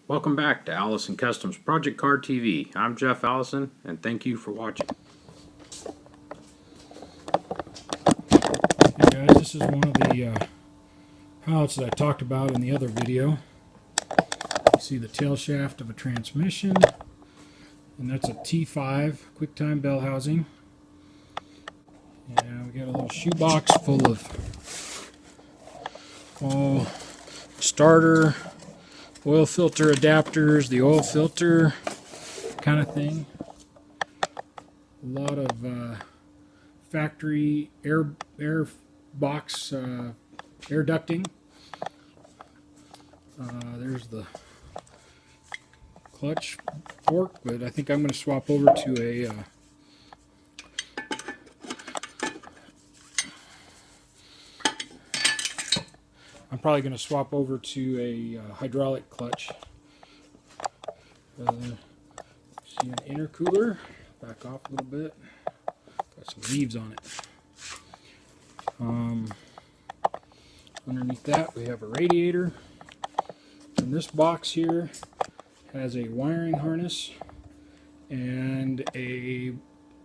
Welcome back to Allison Customs Project Car TV. I'm Jeff Allison, and thank you for watching. Hey guys, this is one of the pallets that I talked about in the other video. You see the tail shaft of a transmission, and that's a T5 QuickTime bell housing. And we got a little shoebox full of all starter, oil filter adapters, the oil filter kind of thing. A lot of factory air box air ducting. There's the clutch fork, but I think I'm going to swap over to a I'm probably going to swap over to a hydraulic clutch. See an intercooler. Back off a little bit. Got some leaves on it. Underneath that we have a radiator. And this box here has a wiring harness and a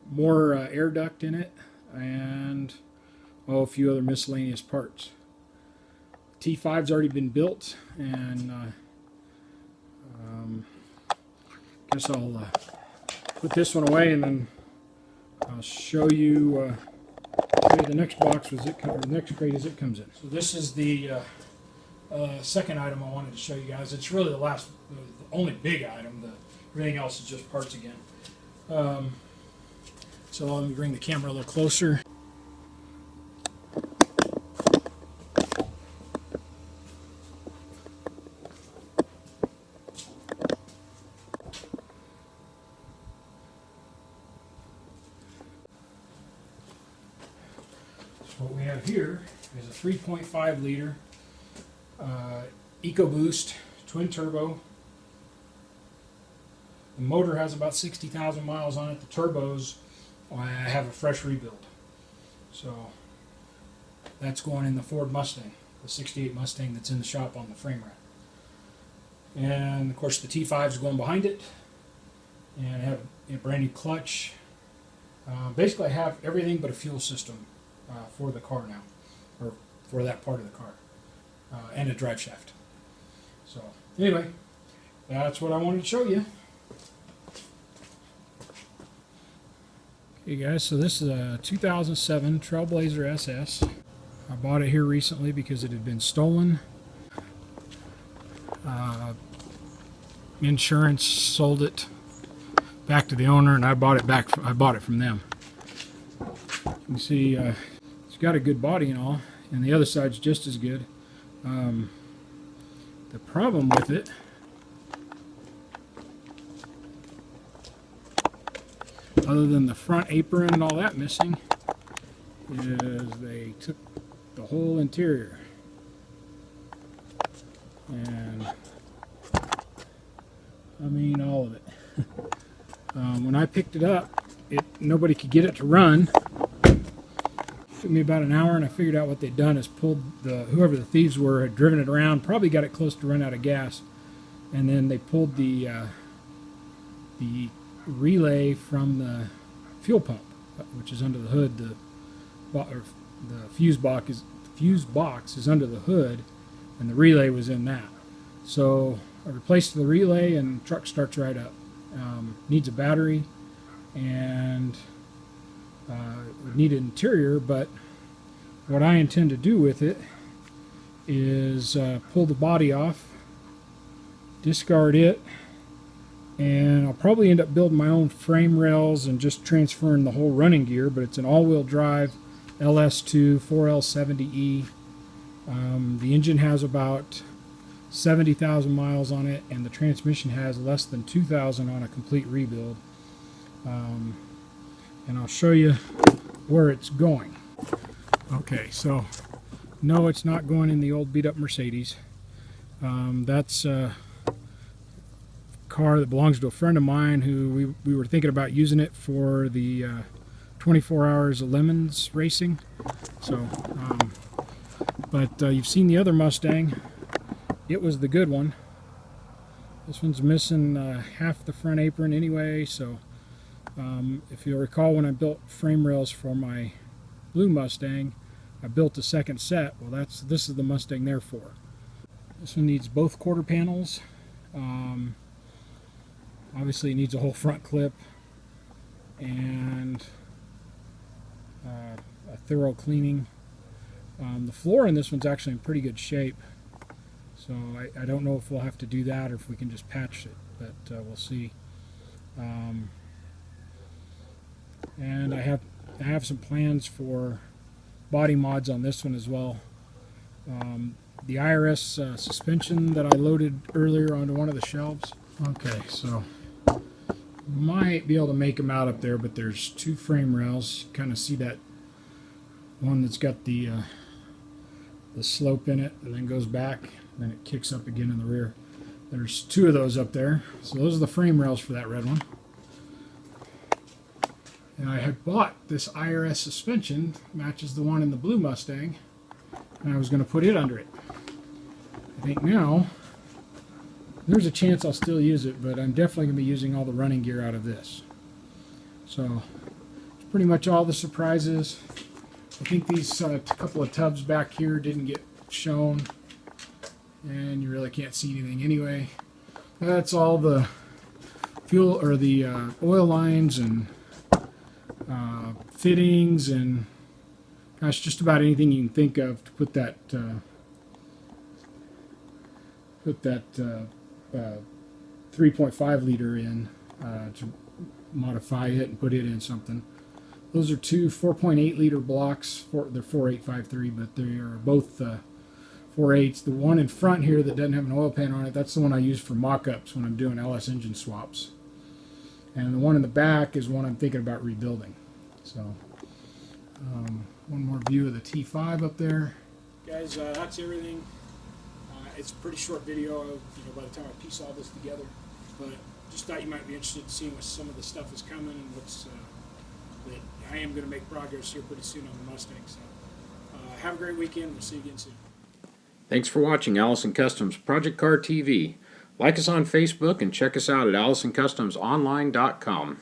more air duct in it, and a few other miscellaneous parts. T5's already been built, and guess I'll put this one away, and then I'll show you the next box as it comes, the next crate as it comes in. So this is the second item I wanted to show you guys. It's really the only big item. Everything else is just parts again. So let me bring the camera a little closer. What we have here is a 3.5 liter EcoBoost twin turbo. The motor has about 60,000 miles on it. The turbos, I have a fresh rebuild. So that's going in the Ford Mustang, the 68 Mustang that's in the shop on the frame rack. And of course the T5 is going behind it. And I have a brand new clutch. Basically I have everything but a fuel system for the car now, or for that part of the car, and a drive shaft. So anyway, that's what I wanted to show you. Okay guys, so this is a 2007 Trailblazer SS. I bought it here recently because it had been stolen. Insurance sold it back to the owner, and I bought it back. I bought it from them. You can see it's got a good body and all, and the other side's just as good. The problem with it other than the front apron and all that missing, is they took the whole interior. And I mean all of it. When I picked it up, nobody could get it to run. It took me about an hour, and I figured out what they'd done is pulled whoever the thieves were had driven it around, probably got it close to run out of gas, and then they pulled the relay from the fuel pump, which is under the hood. The fuse box is under the hood, and the relay was in that. So I replaced the relay, and the truck starts right up. Needs a battery, and would need an interior, but what I intend to do with it is pull the body off, discard it, and I'll probably end up building my own frame rails and just transferring the whole running gear. But it's an all-wheel drive LS2 4L70E. The engine has about 70,000 miles on it, and the transmission has less than 2,000 on a complete rebuild. And I'll show you where it's going. Okay, so no, it's not going in the old beat-up Mercedes. That's car that belongs to a friend of mine who we were thinking about using it for the 24 Hours of Lemons racing. So, but you've seen the other Mustang. It was the good one. This one's missing half the front apron anyway, so if you'll recall, when I built frame rails for my blue Mustang, I built a second set. Well, this is the Mustang they're for. This one needs both quarter panels. Obviously it needs a whole front clip and a thorough cleaning. The floor in this one's actually in pretty good shape, so I don't know if we'll have to do that or if we can just patch it, but we'll see. And I have some plans for body mods on this one as well. The IRS suspension that I loaded earlier onto one of the shelves. Okay, so might be able to make them out up there, but there's two frame rails. You kind of see that one that's got the slope in it and then goes back, then it kicks up again in the rear. There's two of those up there, so those are the frame rails for that red one. And I had bought this IRS suspension, matches the one in the blue Mustang, and I was going to put it under it. I think now there's a chance I'll still use it, but I'm definitely going to be using all the running gear out of this. So it's pretty much all the surprises. I think these couple of tubs back here didn't get shown, and you really can't see anything anyway. That's all the fuel or the oil lines and fittings and gosh, just about anything you can think of to put that 3.5 liter in to modify it and put it in something. Those are two 4.8 liter blocks. They're 4853, but they are both 4.8s. The one in front here that doesn't have an oil pan on it, that's the one I use for mock-ups when I'm doing LS engine swaps. And the one in the back is one I'm thinking about rebuilding. So one more view of the T5 up there. Guys, that's everything. It's a pretty short video, by the time I piece all this together, but just thought you might be interested in seeing what some of the stuff is coming and what's that I am going to make progress here pretty soon on the Mustang. So have a great weekend. We'll see you again soon. Thanks for watching Allison Customs Project Car TV. Like us on Facebook and check us out at AllisonCustomsOnline.com.